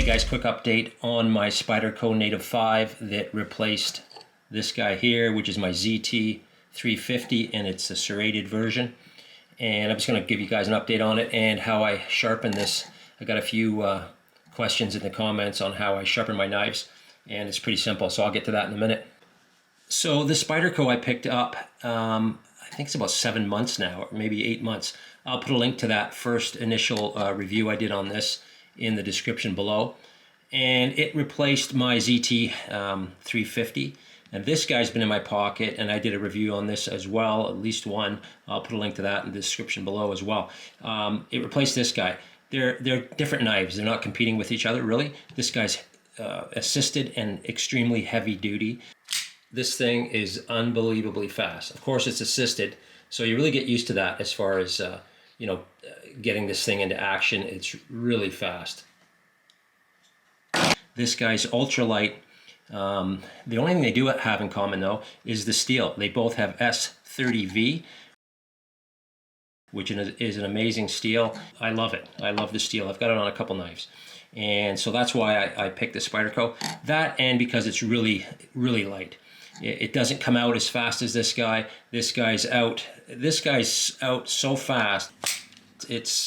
Hey guys, quick update on my Spyderco Native 5 that replaced this guy here, which is my ZT350, and it's a serrated version. And I'm just going to give you guys an update on it and how I sharpen this. I got a few questions in the comments on how I sharpen my knives, and it's pretty simple, so I'll get to that in a minute. So the Spyderco I picked up, I think it's about 7 months now, or maybe 8 months. I'll put a link to that first initial review I did on this in the description below. And it replaced my ZT350. And this guy's been in my pocket, and I did a review on this as well, at least one. I'll put a link to that in the description below as well. It replaced this guy. They're different knives. They're not competing with each other, really. This guy's assisted and extremely heavy duty. This thing is unbelievably fast. Of course, it's assisted, so you really get used to that as far as getting this thing into action. It's really fast. This guy's ultralight. The only thing they do have in common, though, is the steel. They both have S30V, which is an amazing steel. I love it. I love the steel. I've got it on a couple knives. And so that's why I picked the Spyderco. That, and because it's really, really light. It doesn't come out as fast as this guy. This guy's out so fast,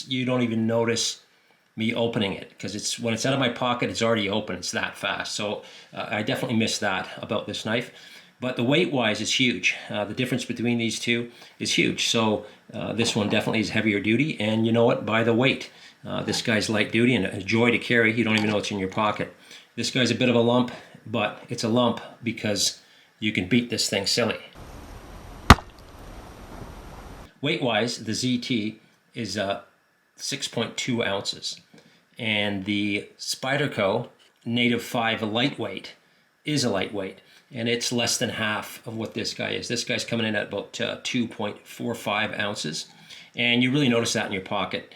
you don't even notice me opening it, because when it's out of my pocket, it's already open. It's that fast. So I definitely miss that about this knife. But the weight-wise, it's huge. The difference between these two is huge. So this one definitely is heavier duty, and you know what? By the weight, this guy's light duty and a joy to carry. You don't even know it's in your pocket. This guy's a bit of a lump, but it's a lump because you can beat this thing silly. Weight-wise, the ZT is 6.2 ounces, and the Spyderco Native 5 lightweight is a lightweight, and it's less than half of what this guy is. This guy's coming in at about 2.45 ounces, and you really notice that in your pocket.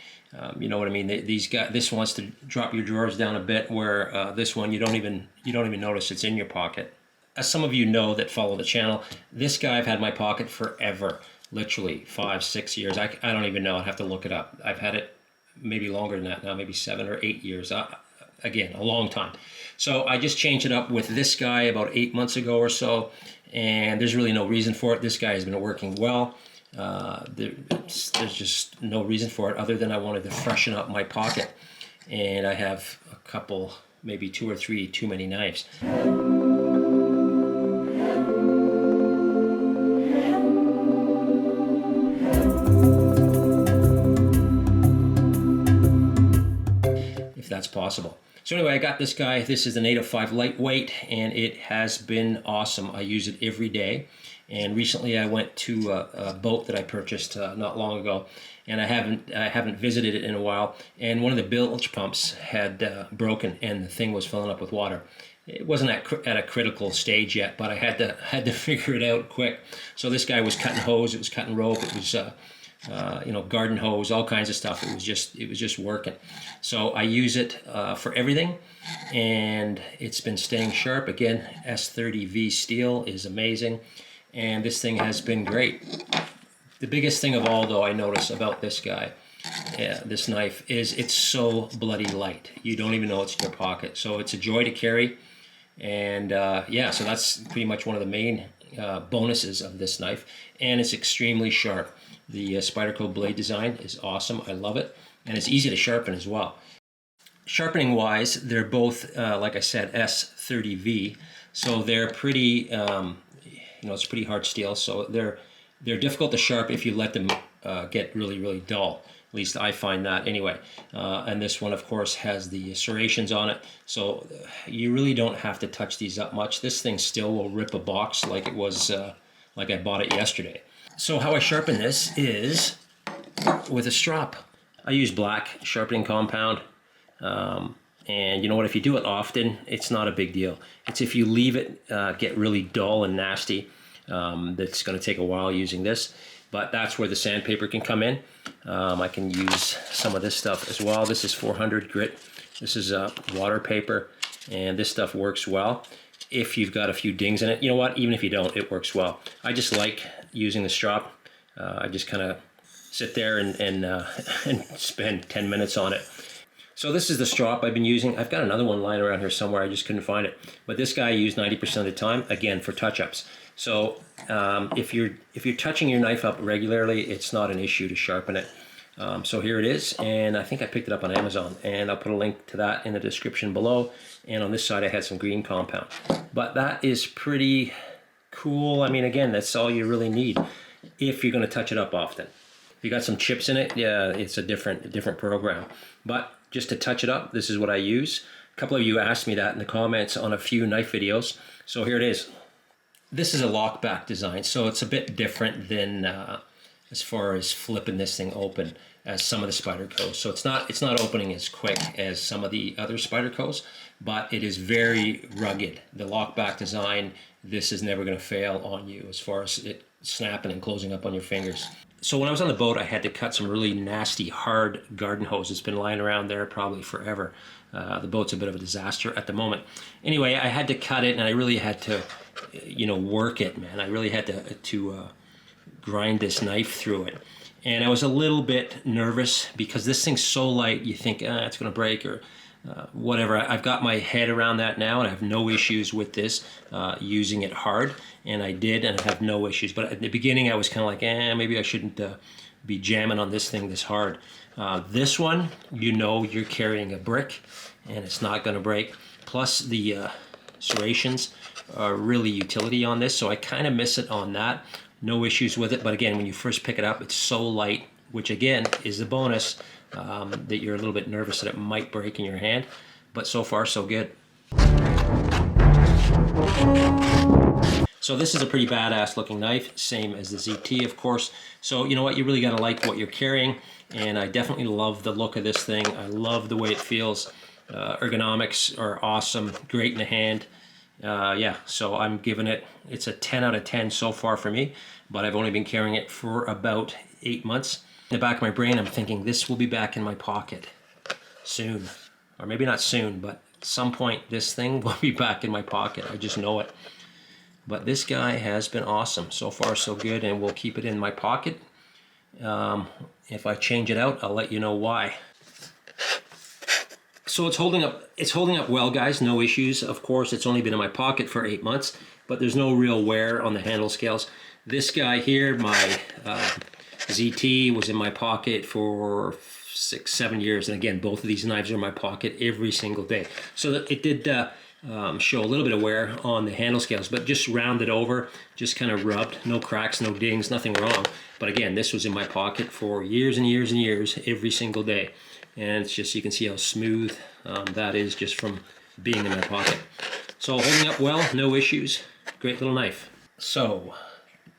You know what I mean? This wants to drop your drawers down a bit, where this one you don't even notice it's in your pocket. As some of you know that follow the channel, this guy I've had in my pocket forever, literally 5-6 years. I don't even know. I'd have to look it up. I've had it maybe longer than that now, maybe 7 or 8 years. Again, a long time. So I just changed it up with this guy about 8 months ago or so, and there's really no reason for it. This guy has been working well. There's just no reason for it other than I wanted to freshen up my pocket, and I have a couple, maybe 2 or 3 too many knives. That's possible. So anyway, I got this guy. This is the Native 5 lightweight, and it has been awesome. I use it every day, and recently I went to a boat that I purchased not long ago, and I haven't visited it in a while, and one of the bilge pumps had broken, and the thing was filling up with water. It wasn't at a critical stage yet, but I had to figure it out quick. So this guy was cutting hose, it was cutting rope, it was garden hose, all kinds of stuff. It was just working. So I use it for everything, and it's been staying sharp. Again, S30V steel is amazing, and this thing has been great. The biggest thing of all, though, I notice about this guy, this knife, is it's so bloody light. You don't even know it's in your pocket. So it's a joy to carry, and yeah, so that's pretty much one of the main bonuses of this knife, and it's extremely sharp. The Spyderco blade design is awesome. I love it, and it's easy to sharpen as well. Sharpening wise, they're both, like I said, S30V, so they're pretty, it's pretty hard steel, so they're difficult to sharpen if you let them get really, really dull. At least I find that anyway. And this one, of course, has the serrations on it, so you really don't have to touch these up much. This thing still will rip a box like it was, like I bought it yesterday. So how I sharpen this is with a strop. I use black sharpening compound, and you know what, if you do it often, it's not a big deal. It's if you leave it get really dull and nasty, that's going to take a while using this, but that's where the sandpaper can come in. I can use some of this stuff as well. This is 400 grit. This is water paper, and this stuff works well if you've got a few dings in it. You know what, even if you don't, it works well. I just like using the strop. I just kind of sit there and spend 10 minutes on it. So this is the strop I've been using. I've got another one lying around here somewhere. I just couldn't find it. But this guy I use 90% of the time, again, for touch-ups. So if you're touching your knife up regularly, it's not an issue to sharpen it. So here it is, and I think I picked it up on Amazon, and I'll put a link to that in the description below. And on this side, I had some green compound. But that is pretty cool. I mean, again, that's all you really need if you're going to touch it up often. If you got some chips in it, yeah, it's a different program. But just to touch it up, this is what I use. A couple of you asked me that in the comments on a few knife videos. So here it is. This is a lockback design, so it's a bit different than as far as flipping this thing open as some of the Spydercos. So it's not opening as quick as some of the other Spydercos, but it is very rugged. The lockback design, this is never going to fail on you as far as it snapping and closing up on your fingers. So when I was on the boat, I had to cut some really nasty, hard garden hose. It's been lying around there probably forever. The boat's a bit of a disaster at the moment. Anyway, I had to cut it, and I really had to, work it, man. I really had to grind this knife through it. And I was a little bit nervous because this thing's so light, you think, it's going to break or whatever. I've got my head around that now, and I have no issues with this using it hard. And I did, and I have no issues. But at the beginning, I was kind of like, maybe I shouldn't be jamming on this thing this hard. This one, you're carrying a brick, and it's not going to break. Plus, the serrations are really utility on this, so I kind of miss it on that. No issues with it, but again, when you first pick it up, it's so light, which again is the bonus, that you're a little bit nervous that it might break in your hand. But so far, so good. So this is a pretty badass looking knife, same as the ZT, of course. So you know what, you really got to like what you're carrying, and I definitely love the look of this thing. I love the way it feels. Ergonomics are awesome, great in the hand. Yeah, so I'm giving it, it's a 10 out of 10 so far for me, but I've only been carrying it for about 8 months. In the back of my brain, I'm thinking this will be back in my pocket soon, or maybe not soon, but at some point this thing will be back in my pocket. I just know it. But this guy has been awesome. So far, so good, and we'll keep it in my pocket. If I change it out, I'll let you know why. So it's holding up well, guys, no issues. Of course, it's only been in my pocket for 8 months, but there's no real wear on the handle scales. This guy here, my ZT, was in my pocket for 6-7 years, and again, both of these knives are in my pocket every single day. So it did show a little bit of wear on the handle scales, but just rounded over, just kind of rubbed, no cracks, no dings, nothing wrong. But again, this was in my pocket for years and years and years, every single day. And it's just, you can see how smooth that is just from being in my pocket. So holding up well, no issues, great little knife. So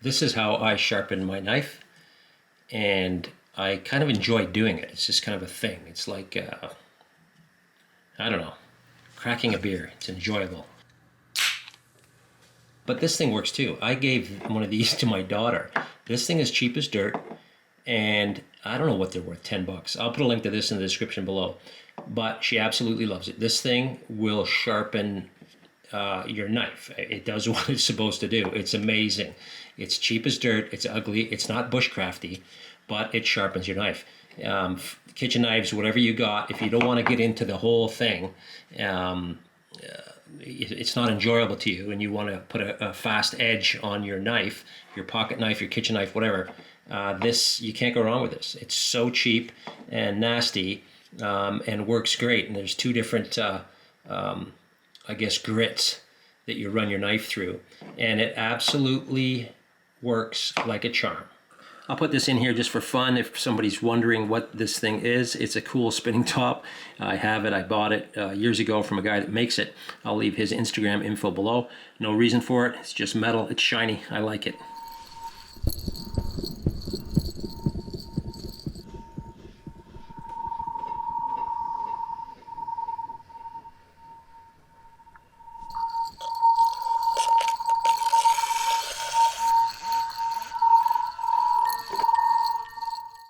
this is how I sharpen my knife, and I kind of enjoy doing it. It's just kind of a thing. It's like, I don't know, cracking a beer. It's enjoyable. But this thing works too. I gave one of these to my daughter. This thing is cheap as dirt, and I don't know what they're worth, 10 bucks. I'll put a link to this in the description below. But she absolutely loves it. This thing will sharpen your knife. It does what it's supposed to do. It's amazing. It's cheap as dirt. It's ugly. It's not bushcrafty, but it sharpens your knife. Kitchen knives, whatever you got, if you don't want to get into the whole thing, it's not enjoyable to you, and you want to put a fast edge on your knife, your pocket knife, your kitchen knife, whatever, this, you can't go wrong with this. It's so cheap and nasty, and works great. And there's two different, I guess, grits that you run your knife through, and it absolutely works like a charm. I'll put this in here just for fun if somebody's wondering what this thing is. It's a cool spinning top. I have it. I bought it years ago from a guy that makes it. I'll leave his Instagram info below. No reason for it. It's just metal. It's shiny. I like it.